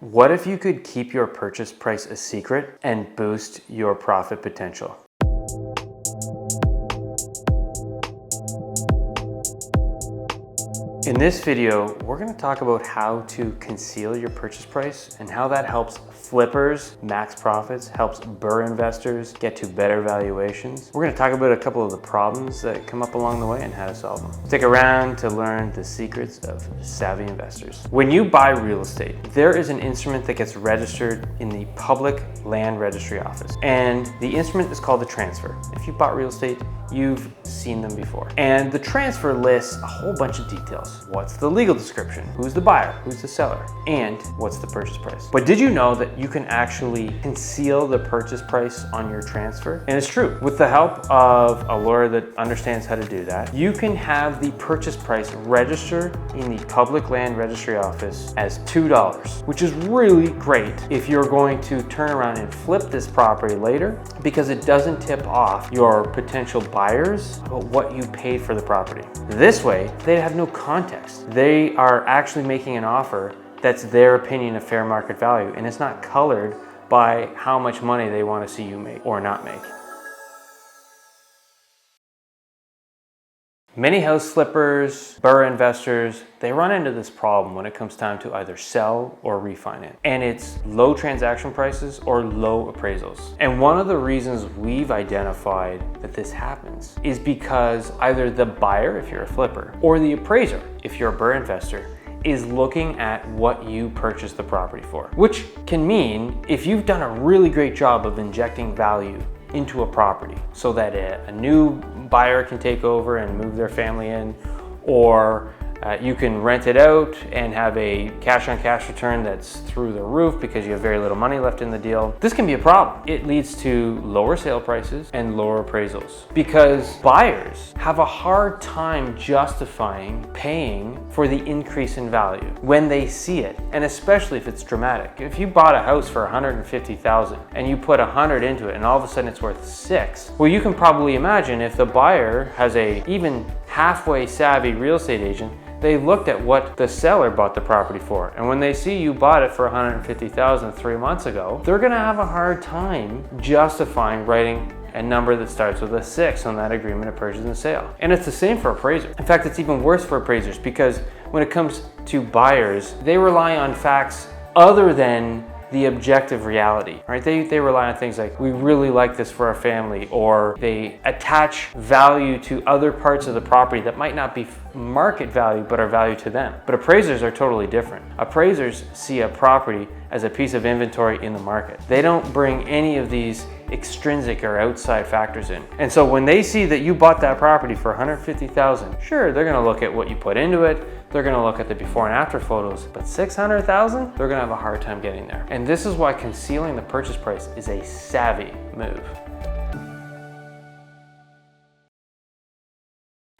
What if you could keep your purchase price a secret and boost your profit potential? In this video, we're going to talk about how to conceal your purchase price and how that helps flippers max profits, helps BRRRR investors get to better valuations. We're going to talk about a couple of the problems that come up along the way and how to solve them. Stick around to learn the secrets of savvy investors. When you buy real estate, there is an instrument that gets registered in the public land registry office, and the instrument is called the transfer. If you bought real estate, you've seen them before. And the transfer lists a whole bunch of details. What's the legal description? Who's the buyer? Who's the seller? And what's the purchase price? But did you know that you can actually conceal the purchase price on your transfer? And it's true. With the help of a lawyer that understands how to do that, you can have the purchase price registered in the public land registry office as $2, which is really great if you're going to turn around and flip this property later, because it doesn't tip off your potential buyers about what you paid for the property. This way, they have no context. They are actually making an offer that's their opinion of fair market value, and it's not colored by how much money they want to see you make or not make. Many house flippers, BRRRR investors, they run into this problem when it comes time to either sell or refinance. And it's low transaction prices or low appraisals. And one of the reasons we've identified that this happens is because either the buyer, if you're a flipper, or the appraiser, if you're a BRRRR investor, is looking at what you purchased the property for. Which can mean if you've done a really great job of injecting value into a property so that a new buyer can take over and move their family in, or you can rent it out and have a cash-on-cash return that's through the roof because you have very little money left in the deal. This can be a problem. It leads to lower sale prices and lower appraisals because buyers have a hard time justifying paying for the increase in value when they see it, and especially if it's dramatic. If you bought a house for $150,000 and you put $100 into it and all of a sudden it's worth $6, well, you can probably imagine if the buyer has a even halfway savvy real estate agent, they looked at what the seller bought the property for. And when they see you bought it for $150,000 3 months ago, they're gonna have a hard time justifying writing a number that starts with a 6 on that agreement of purchase and sale. And it's the same for appraisers. In fact, it's even worse for appraisers because when it comes to buyers, they rely on facts other than the objective reality, right? They rely on things like, we really like this for our family, or they attach value to other parts of the property that might not be market value, but are value to them. But appraisers are totally different. Appraisers see a property as a piece of inventory in the market. They don't bring any of these extrinsic or outside factors in. And so when they see that you bought that property for $150,000, sure, they're gonna look at what you put into it, they're gonna look at the before and after photos, but $600,000, they're gonna have a hard time getting there. And this is why concealing the purchase price is a savvy move.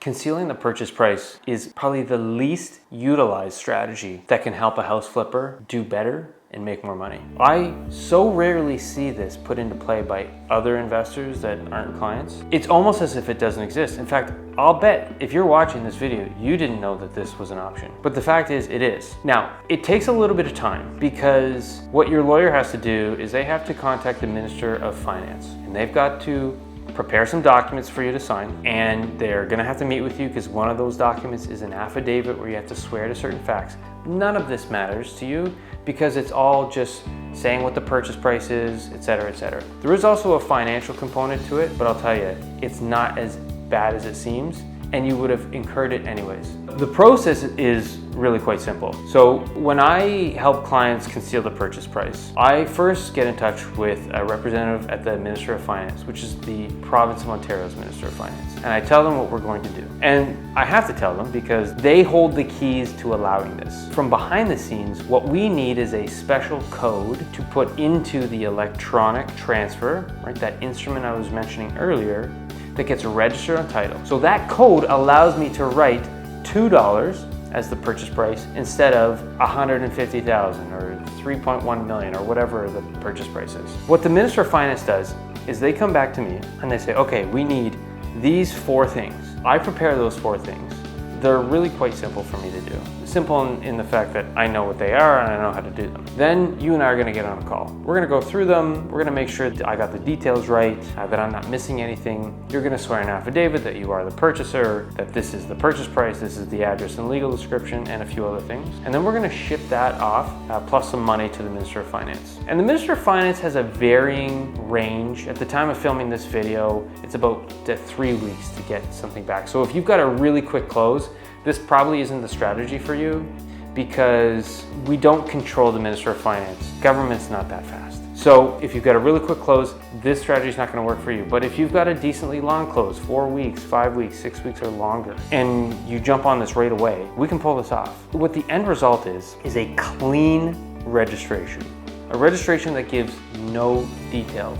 Concealing the purchase price is probably the least utilized strategy that can help a house flipper do better and make more money. I so rarely see this put into play by other investors that aren't clients. It's almost as if it doesn't exist. In fact, I'll bet if you're watching this video, you didn't know that this was an option. But the fact is, it is. Now, it takes a little bit of time because what your lawyer has to do is they have to contact the Minister of Finance, and they've got to prepare some documents for you to sign, and they're gonna have to meet with you because one of those documents is an affidavit where you have to swear to certain facts. None of this matters to you because it's all just saying what the purchase price is, etc., etc. There is also a financial component to it, but I'll tell you, it's not as bad as it seems, and you would have incurred it anyways. The process is really quite simple. So when I help clients conceal the purchase price, I first get in touch with a representative at the Minister of Finance, which is the province of Ontario's Minister of Finance. And I tell them what we're going to do. And I have to tell them because they hold the keys to allowing this. From behind the scenes, what we need is a special code to put into the electronic transfer, right? That instrument I was mentioning earlier, that gets registered on title. So that code allows me to write $2 as the purchase price instead of $150,000 or $3.1 million or whatever the purchase price is. What the Minister of Finance does is they come back to me and they say, okay, we need these 4 things. I prepare those 4 things. They're really quite simple for me to do. simple in the fact that I know what they are and I know how to do them. Then you and I are gonna get on a call. We're gonna go through them. We're gonna make sure that I got the details right, that I'm not missing anything. You're gonna swear an affidavit that you are the purchaser, that this is the purchase price, this is the address and legal description, and a few other things. And then we're gonna ship that off, plus some money to the Minister of Finance. And the Minister of Finance has a varying range. At the time of filming this video, it's about 3 weeks to get something back. So if you've got a really quick close, this probably isn't the strategy for you, because we don't control the Minister of Finance. Government's not that fast. So if you've got a really quick close, this strategy is not going to work for you. But if you've got a decently long close, 4 weeks, 5 weeks, 6 weeks or longer, and you jump on this right away, we can pull this off. What the end result is a clean registration. A registration that gives no details.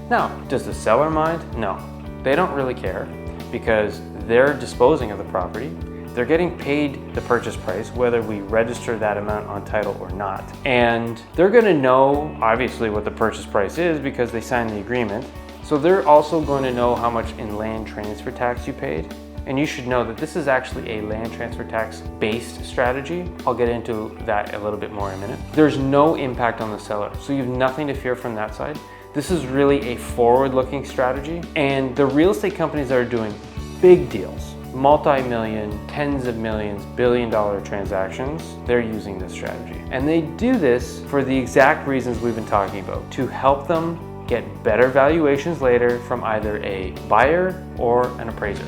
Now, does the seller mind? No, they don't really care, because they're disposing of the property. They're getting paid the purchase price, whether we register that amount on title or not. And they're gonna know, obviously, what the purchase price is because they signed the agreement. So they're also going to know how much in land transfer tax you paid. And you should know that this is actually a land transfer tax based strategy. I'll get into that a little bit more in a minute. There's no impact on the seller, so you have nothing to fear from that side. This is really a forward-looking strategy. And the real estate companies that are doing big deals, multi-million, tens of millions, billion-dollar transactions, they're using this strategy. And they do this for the exact reasons we've been talking about, to help them get better valuations later from either a buyer or an appraiser.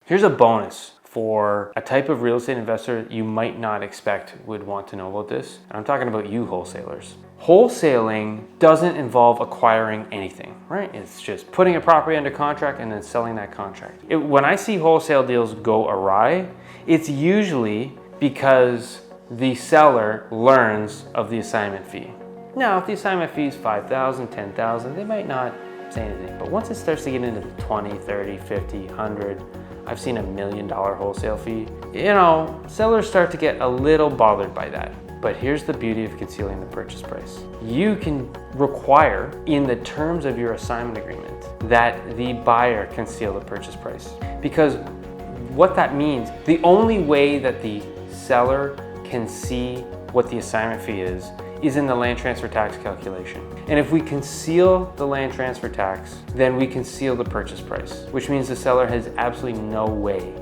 Here's a bonus for a type of real estate investor you might not expect would want to know about this. And I'm talking about you wholesalers. Wholesaling doesn't involve acquiring anything, right? It's just putting a property under contract and then selling that contract. When I see wholesale deals go awry, it's usually because the seller learns of the assignment fee. Now, if the assignment fee is $5,000, $10,000, they might not say anything. But once it starts to get into the 20, 30, 50, 100, I've seen $1 million wholesale fee. You know, sellers start to get a little bothered by that. But here's the beauty of concealing the purchase price. You can require in the terms of your assignment agreement that the buyer conceal the purchase price. Because what that means, the only way that the seller can see what the assignment fee is in the land transfer tax calculation. And if we conceal the land transfer tax, then we conceal the purchase price, which means the seller has absolutely no way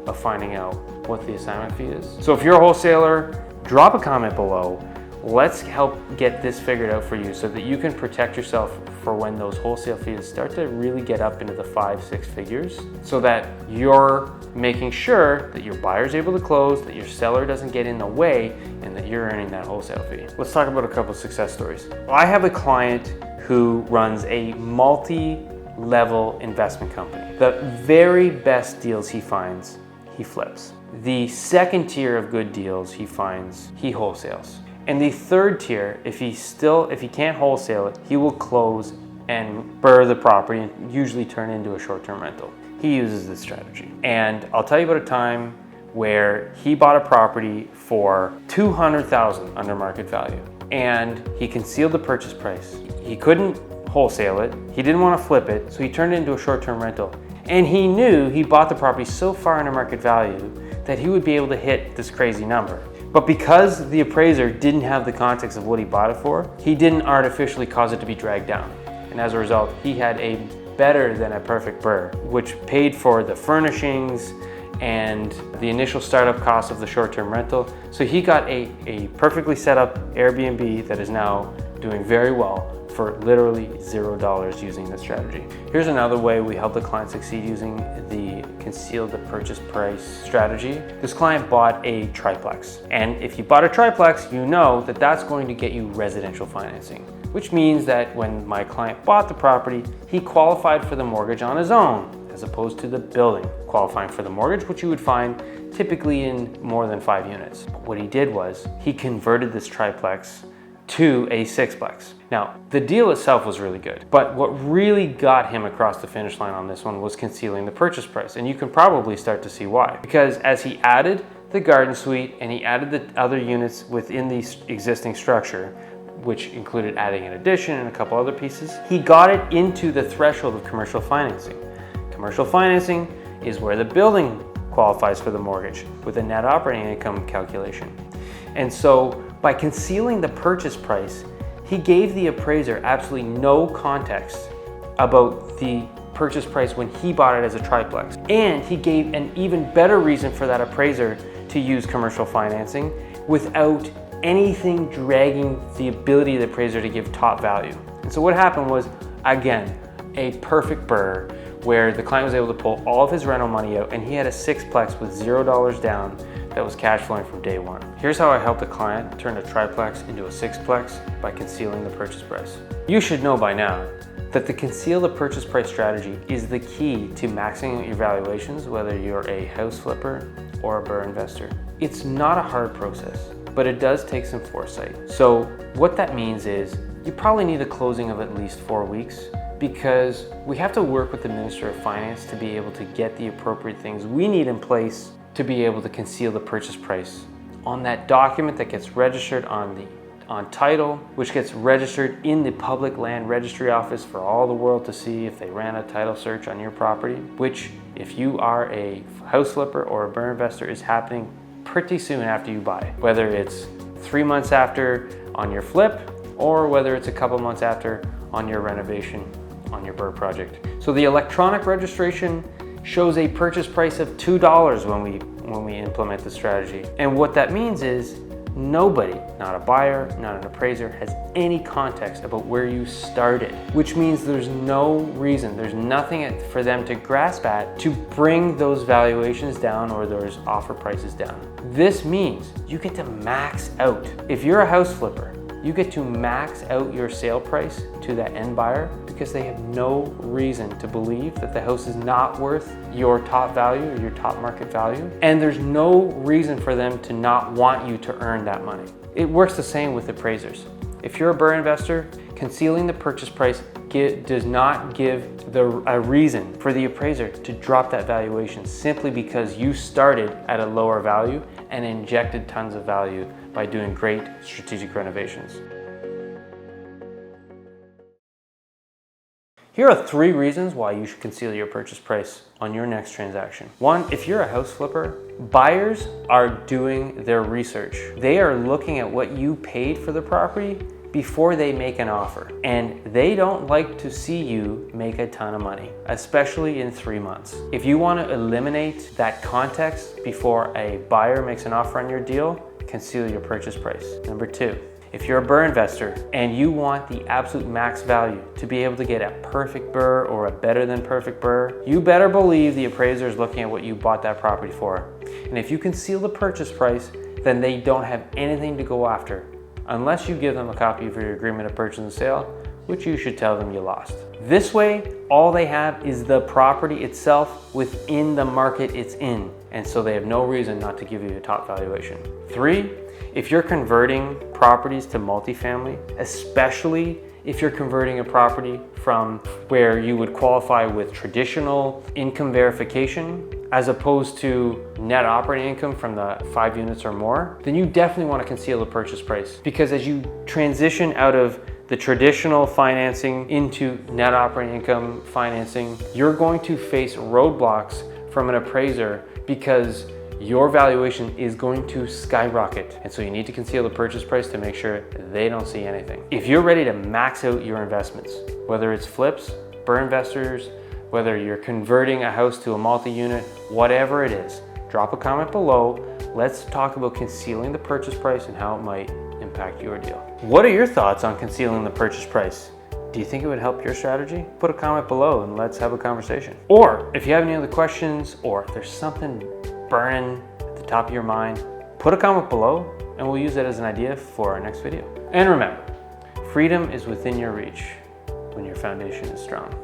of finding out what the assignment fee is. So if you're a wholesaler, drop a comment below. Let's help get this figured out for you so that you can protect yourself for when those wholesale fees start to really get up into the 5-6 figures, so that you're making sure that your buyer's able to close, that your seller doesn't get in the way, and that you're earning that wholesale fee. Let's talk about a couple of success stories. I have a client who runs a multi-level investment company. The very best deals he finds, he flips. The second tier of good deals he finds, he wholesales. And the third tier, if he can't wholesale it, he will close and BRRRR the property and usually turn it into a short-term rental. He uses this strategy. And I'll tell you about a time where he bought a property for $200,000 under market value. And he concealed the purchase price. He couldn't wholesale it. He didn't want to flip it, so he turned it into a short-term rental. And he knew he bought the property so far under market value that he would be able to hit this crazy number. But because the appraiser didn't have the context of what he bought it for, he didn't artificially cause it to be dragged down. And as a result, he had a better than a perfect BRRRR, which paid for the furnishings and the initial startup cost of the short-term rental. So he got a perfectly set up Airbnb that is now doing very well for literally $0 using this strategy. Here's another way we help the client succeed using the conceal the purchase price strategy. This client bought a triplex. And if you bought a triplex, you know that that's going to get you residential financing, which means that when my client bought the property, he qualified for the mortgage on his own, as opposed to the building qualifying for the mortgage, which you would find typically in more than 5 units. But what he did was he converted this triplex to a sixplex. Now, the deal itself was really good, but what really got him across the finish line on this one was concealing the purchase price. And you can probably start to see why. Because as he added the garden suite and he added the other units within the existing structure, which included adding an addition and a couple other pieces, he got it into the threshold of commercial financing. Commercial financing is where the building qualifies for the mortgage with a net operating income calculation. And so by concealing the purchase price, he gave the appraiser absolutely no context about the purchase price when he bought it as a triplex. And he gave an even better reason for that appraiser to use commercial financing without anything dragging the ability of the appraiser to give top value. And so what happened was, again, a perfect BRRRR where the client was able to pull all of his rental money out and he had a sixplex with $0 down that was cash flowing from day one. Here's how I helped a client turn a triplex into a sixplex by concealing the purchase price. You should know by now that the conceal the purchase price strategy is the key to maxing out your valuations, whether you're a house flipper or a BRRRR investor. It's not a hard process, but it does take some foresight. So what that means is you probably need a closing of at least 4 weeks, because we have to work with the Minister of Finance to be able to get the appropriate things we need in place to be able to conceal the purchase price on that document that gets registered on title, which gets registered in the public land registry office for all the world to see if they ran a title search on your property, which if you are a house flipper or a BRRRR investor is happening pretty soon after you buy, whether it's 3 months after on your flip or whether it's a couple months after on your renovation on your BRRRR project. So the electronic registration shows a purchase price of $2 when we implement the strategy. And what that means is nobody, not a buyer, not an appraiser, has any context about where you started, which means there's no reason, there's nothing for them to grasp at to bring those valuations down or those offer prices down. This means you get to max out. If you're a house flipper, you get to max out your sale price to that end buyer because they have no reason to believe that the house is not worth your top value or your top market value. And there's no reason for them to not want you to earn that money. It works the same with appraisers. If you're a BRRRR investor, concealing the purchase price does not give a reason for the appraiser to drop that valuation simply because you started at a lower value and injected tons of value by doing great strategic renovations. Here are 3 reasons why you should conceal your purchase price on your next transaction. 1, if you're a house flipper, buyers are doing their research. They are looking at what you paid for the property before they make an offer. And they don't like to see you make a ton of money, especially in 3 months. If you want to eliminate that context before a buyer makes an offer on your deal, conceal your purchase price. Number 2, if you're a BRRRR investor and you want the absolute max value to be able to get a perfect BRRRR or a better than perfect BRRRR, you better believe the appraiser is looking at what you bought that property for. And if you conceal the purchase price, then they don't have anything to go after, unless you give them a copy of your agreement of purchase and sale, which you should tell them you lost. This way, all they have is the property itself within the market it's in, and so they have no reason not to give you a top valuation. 3, if you're converting properties to multifamily, especially if you're converting a property from where you would qualify with traditional income verification as opposed to net operating income from the 5 units or more, then you definitely want to conceal the purchase price, because as you transition out of the traditional financing into net operating income financing, you're going to face roadblocks from an appraiser because your valuation is going to skyrocket. And so you need to conceal the purchase price to make sure they don't see anything. If you're ready to max out your investments, whether it's flips, BRRRR investors, whether you're converting a house to a multi-unit, whatever it is, drop a comment below. Let's talk about concealing the purchase price and how it might impact your deal. What are your thoughts on concealing the purchase price? Do you think it would help your strategy? Put a comment below and let's have a conversation. Or if you have any other questions, or if there's something burning at the top of your mind, put a comment below and we'll use that as an idea for our next video. And remember, freedom is within your reach when your foundation is strong.